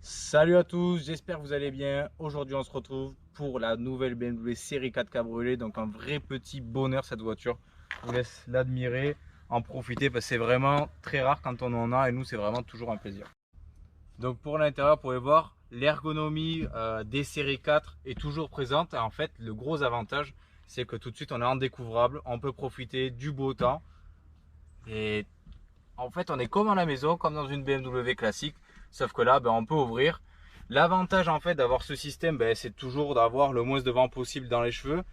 Salut à tous, j'espère que vous allez bien. Aujourd'hui on se retrouve pour la nouvelle BMW série 4 cabriolet. Donc un vrai petit bonheur cette voiture. Je vous laisse l'admirer, en profiter parce que c'est vraiment très rare quand on en a et nous c'est vraiment toujours un plaisir. Donc pour l'intérieur, vous pouvez voir l'ergonomie des séries 4 est toujours présente. Et en fait le gros avantage c'est que tout de suite on est en découvrable, on peut profiter du beau temps. Et en fait on est comme à la maison, comme dans une BMW classique. Sauf que là, on peut ouvrir. L'avantage en fait d'avoir ce système, c'est toujours d'avoir le moins de vent possible dans les cheveux.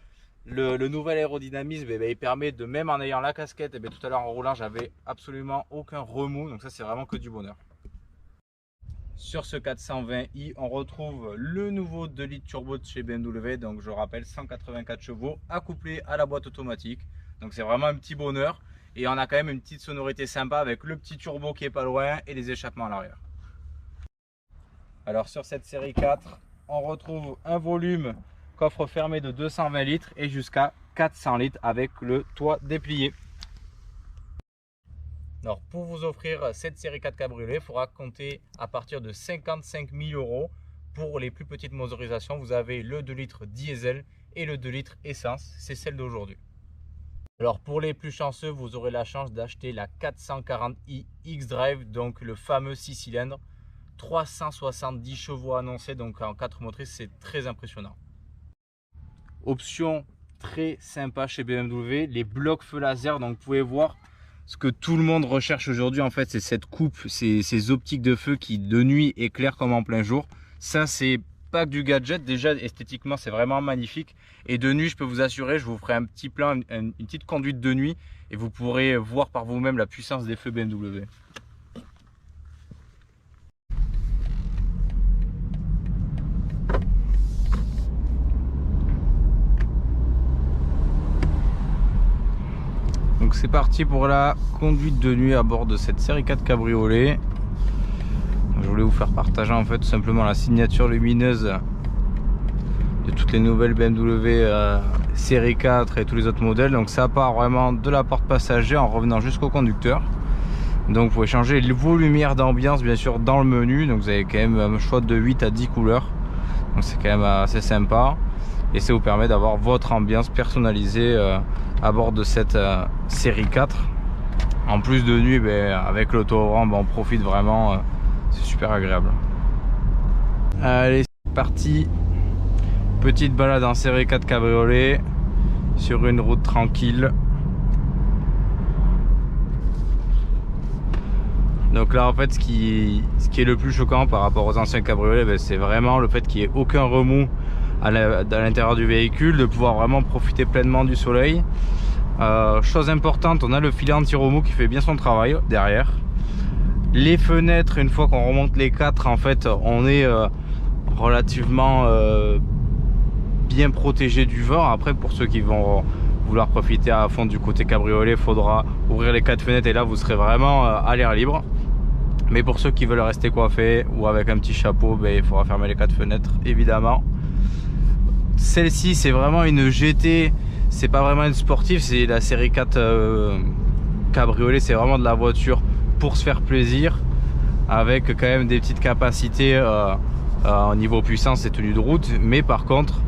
Le nouvel aérodynamisme, il permet de, même en ayant la casquette, tout à l'heure en roulant, j'avais absolument aucun remous. Donc ça, c'est vraiment que du bonheur. Sur ce 420i, on retrouve le nouveau 2 litres turbo de chez BMW. Donc je rappelle, 184 chevaux, accouplé à la boîte automatique. Donc c'est vraiment un petit bonheur. Et on a quand même une petite sonorité sympa avec le petit turbo qui est pas loin et les échappements à l'arrière. Alors sur cette série 4, on retrouve un volume coffre fermé de 220 litres et jusqu'à 400 litres avec le toit déplié. Alors pour vous offrir cette série 4 cabriolet, il faudra compter à partir de 55 000 €. Pour les plus petites motorisations, vous avez le 2 litres diesel et le 2 litres essence, c'est celle d'aujourd'hui. Alors pour les plus chanceux, vous aurez la chance d'acheter la 440i X-Drive, donc le fameux 6 cylindres. 370 chevaux annoncés, donc en 4 motrices, c'est très impressionnant. Option très sympa chez BMW, les blocs feu laser. Donc vous pouvez voir ce que tout le monde recherche aujourd'hui, en fait, c'est cette coupe, ces optiques de feu qui de nuit éclairent comme en plein jour. Ça, c'est pas que du gadget, déjà esthétiquement c'est vraiment magnifique, et de nuit je peux vous assurer, je vous ferai un petit plan, une petite conduite de nuit et vous pourrez voir par vous-même la puissance des feux BMW. Donc c'est parti pour la conduite de nuit à bord de cette série 4 cabriolet. Je voulais vous faire partager en fait tout simplement la signature lumineuse de toutes les nouvelles BMW série 4 et tous les autres modèles. Donc ça part vraiment de la porte passager en revenant jusqu'au conducteur. Donc vous pouvez changer vos lumières d'ambiance bien sûr dans le menu. Donc vous avez quand même un choix de 8 à 10 couleurs. Donc c'est quand même assez sympa. Et ça vous permet d'avoir votre ambiance personnalisée à bord de cette série 4. En plus de nuit, avec l'auto-rang, on profite vraiment, c'est super agréable. Allez, c'est parti. Petite balade en série 4 cabriolet sur une route tranquille. Donc là en fait ce qui est le plus choquant par rapport aux anciens cabriolets, c'est vraiment le fait qu'il n'y ait aucun remous à l'intérieur du véhicule, de pouvoir vraiment profiter pleinement du soleil. Chose importante, on a le filet anti-remous qui fait bien son travail derrière. Les fenêtres, une fois qu'on remonte les 4, en fait on est relativement bien protégé du vent. Après pour ceux qui vont vouloir profiter à fond du côté cabriolet, il faudra ouvrir les 4 fenêtres et là vous serez vraiment à l'air libre. Mais pour ceux qui veulent rester coiffés ou avec un petit chapeau, il faudra fermer les 4 fenêtres évidemment. Celle-ci c'est vraiment une GT, c'est pas vraiment une sportive, c'est la série 4 cabriolet, c'est vraiment de la voiture pour se faire plaisir, avec quand même des petites capacités au niveau puissance et tenue de route. Mais par contre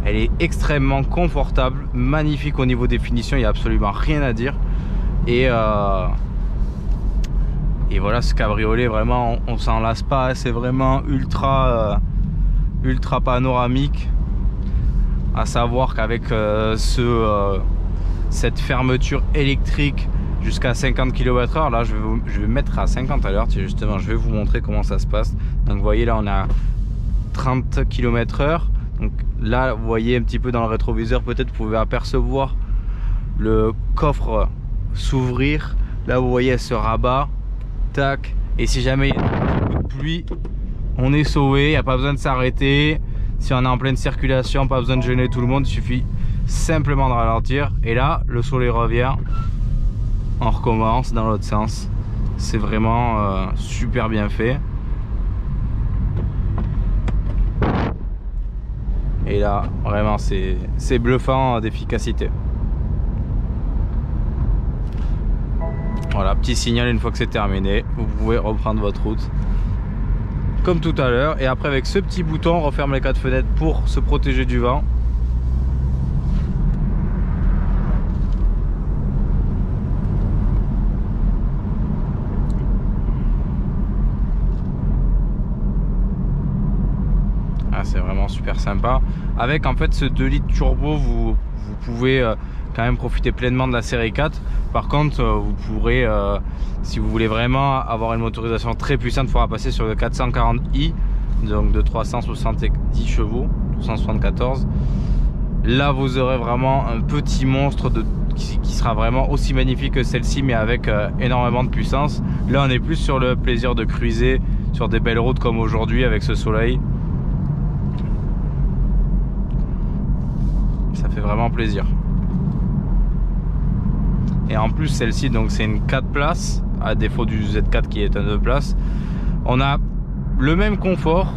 elle est extrêmement confortable, magnifique au niveau des finitions, il n'y a absolument rien à dire. Et voilà, ce cabriolet vraiment on s'en lasse pas, c'est vraiment ultra panoramique. À savoir qu'avec cette fermeture électrique jusqu'à 50 km/h, là je vais mettre à 50 à l'heure, justement je vais vous montrer comment ça se passe. Donc vous voyez là on a 30 km/h. Donc là vous voyez un petit peu dans le rétroviseur, peut-être vous pouvez apercevoir le coffre s'ouvrir. Là vous voyez, elle se rabat, tac, et si jamais il y a un coup de pluie, on est sauvé, il n'y a pas besoin de s'arrêter. Si on est en pleine circulation, pas besoin de gêner tout le monde, il suffit simplement de ralentir. Et là, le soleil revient, on recommence dans l'autre sens. C'est vraiment super bien fait. Et là, vraiment, c'est bluffant d'efficacité. Voilà, petit signal une fois que c'est terminé. Vous pouvez reprendre votre route comme tout à l'heure. Et après, avec ce petit bouton, on referme les 4 fenêtres pour se protéger du vent. Ah, c'est vraiment super sympa. Avec en fait ce 2 litres turbo, vous pouvez quand même profiter pleinement de la série 4. Par contre, vous pourrez, si vous voulez vraiment avoir une motorisation très puissante, il faudra passer sur le 440i, donc de 370 chevaux, 374. Là, vous aurez vraiment un petit monstre qui sera vraiment aussi magnifique que celle-ci, mais avec énormément de puissance. Là, on est plus sur le plaisir de cruiser sur des belles routes comme aujourd'hui avec ce soleil. Ça fait vraiment plaisir. Et en plus celle-ci, donc c'est une 4 places à défaut du Z4 qui est un 2 places. On a le même confort,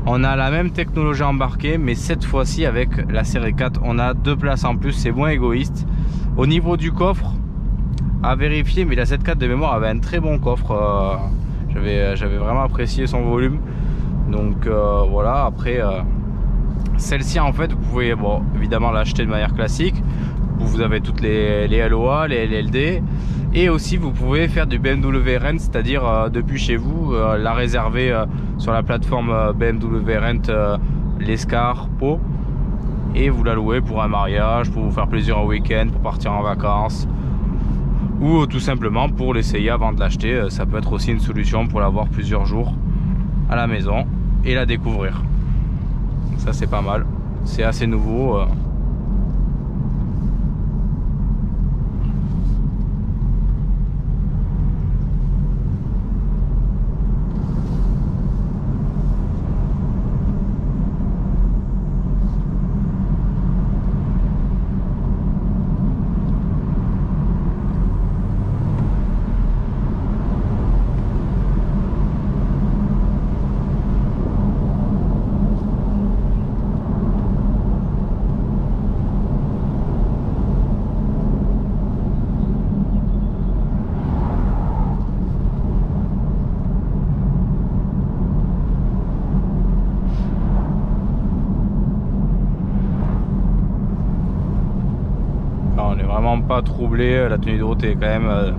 on a la même technologie embarquée, mais cette fois-ci avec la série 4 on a 2 places en plus, c'est moins égoïste. Au niveau du coffre, à vérifier, mais la Z4 de mémoire avait un très bon coffre. J'avais vraiment apprécié son volume. Donc voilà, après celle-ci en fait vous pouvez évidemment l'acheter de manière classique. Vous avez toutes les LOA, les LLD, et aussi vous pouvez faire du BMW Rent, c'est-à-dire depuis chez vous la réserver sur la plateforme BMW Rent l'Escar Pau, et vous la louer pour un mariage, pour vous faire plaisir un week-end, pour partir en vacances, ou tout simplement pour l'essayer avant de l'acheter. Ça peut être aussi une solution pour l'avoir plusieurs jours à la maison et la découvrir. Ça c'est pas mal, c'est assez nouveau. On n'est vraiment pas troublé, la tenue de route est quand même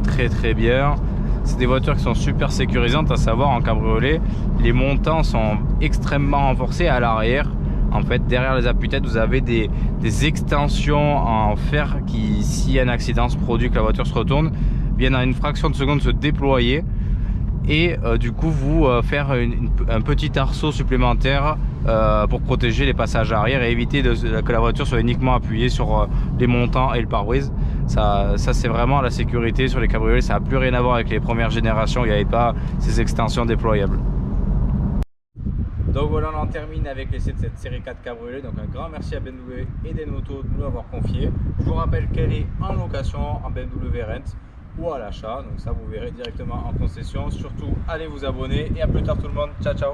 très bien. C'est des voitures qui sont super sécurisantes, à savoir en cabriolet, les montants sont extrêmement renforcés à l'arrière. En fait, derrière les appuis-têtes, vous avez des extensions en fer qui, si un accident se produit, que la voiture se retourne, viennent en une fraction de seconde se déployer et du coup vous faire un petit arceau supplémentaire pour protéger les passages arrière et éviter que la voiture soit uniquement appuyée sur les montants et le pare-brise. Ça c'est vraiment la sécurité sur les cabriolets. Ça n'a plus rien à voir avec les premières générations, il n'y avait pas ces extensions déployables. Donc voilà, on en termine avec l'essai de cette série 4 cabriolet. Donc un grand merci à BMW et Denmoto de nous l'avoir confié. Je vous rappelle qu'elle est en location en BMW Rent ou à l'achat, donc ça vous verrez directement en concession. Surtout allez vous abonner et à plus tard tout le monde, ciao ciao.